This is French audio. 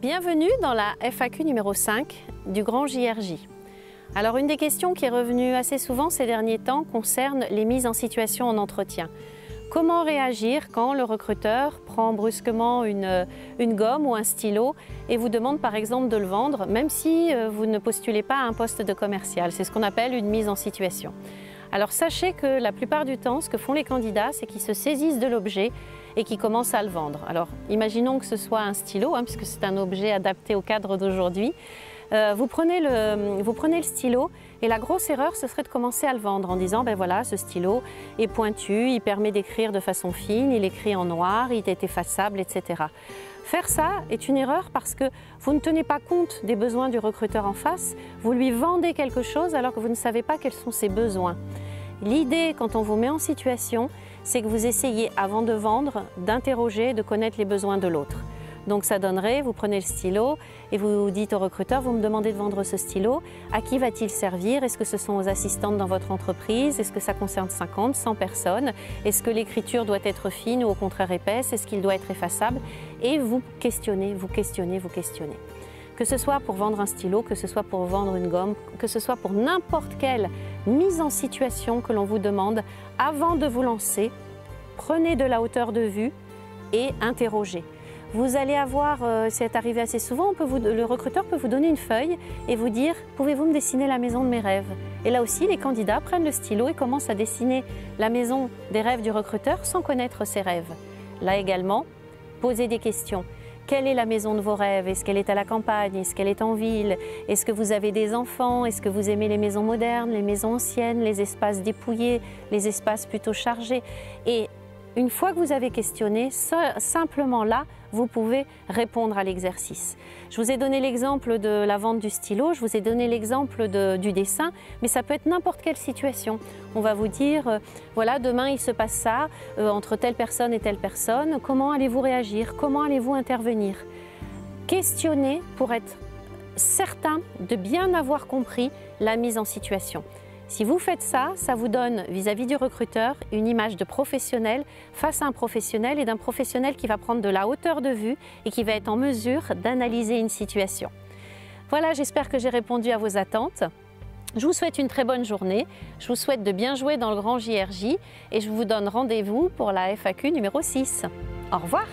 Bienvenue dans la FAQ numéro 5 du Grand JRJ. Alors une des questions qui est revenue assez souvent ces derniers temps concerne les mises en situation en entretien. Comment réagir quand le recruteur prend brusquement une gomme ou un stylo et vous demande par exemple de le vendre, même si vous ne postulez pas à un poste de commercial. C'est ce qu'on appelle une mise en situation. Alors sachez que la plupart du temps, ce que font les candidats, c'est qu'ils se saisissent de l'objet et qu'ils commencent à le vendre. Alors imaginons que ce soit un stylo, puisque c'est un objet adapté au cadre d'aujourd'hui. Vous prenez le stylo et la grosse erreur, ce serait de commencer à le vendre en disant ben voilà, ce stylo est pointu, il permet d'écrire de façon fine, il écrit en noir, il est effaçable, etc. Faire ça est une erreur parce que vous ne tenez pas compte des besoins du recruteur en face, vous lui vendez quelque chose alors que vous ne savez pas quels sont ses besoins. L'idée, quand on vous met en situation, c'est que vous essayez, avant de vendre, d'interroger, de connaître les besoins de l'autre. Donc ça donnerait, vous prenez le stylo et vous dites au recruteur, vous me demandez de vendre ce stylo, à qui va-t-il servir? Est-ce que ce sont aux assistantes dans votre entreprise? Est-ce que ça concerne 50, 100 personnes? Est-ce que l'écriture doit être fine ou au contraire épaisse? Est-ce qu'il doit être effaçable? Et vous questionnez, vous questionnez, vous questionnez. Que ce soit pour vendre un stylo, que ce soit pour vendre une gomme, que ce soit pour n'importe quelle mise en situation que l'on vous demande, avant de vous lancer, prenez de la hauteur de vue et interrogez. Vous allez avoir, c'est arrivé assez souvent, le recruteur peut vous donner une feuille et vous dire « Pouvez-vous me dessiner la maison de mes rêves ?» Et là aussi, les candidats prennent le stylo et commencent à dessiner la maison des rêves du recruteur sans connaître ses rêves. Là également, posez des questions. Quelle est la maison de vos rêves? Est-ce qu'elle est à la campagne? Est-ce qu'elle est en ville? Est-ce que vous avez des enfants? Est-ce que vous aimez les maisons modernes, les maisons anciennes, les espaces dépouillés, les espaces plutôt chargés? Et une fois que vous avez questionné, simplement là, vous pouvez répondre à l'exercice. Je vous ai donné l'exemple de la vente du stylo, je vous ai donné l'exemple du dessin, mais ça peut être n'importe quelle situation. On va vous dire, voilà, demain il se passe ça, entre telle personne et telle personne, comment allez-vous réagir? Comment allez-vous intervenir? Questionnez pour être certain de bien avoir compris la mise en situation. Si vous faites ça, ça vous donne vis-à-vis du recruteur une image de professionnel face à un professionnel et d'un professionnel qui va prendre de la hauteur de vue et qui va être en mesure d'analyser une situation. Voilà, j'espère que j'ai répondu à vos attentes. Je vous souhaite une très bonne journée, je vous souhaite de bien jouer dans le Grand JRJ et je vous donne rendez-vous pour la FAQ numéro 6. Au revoir!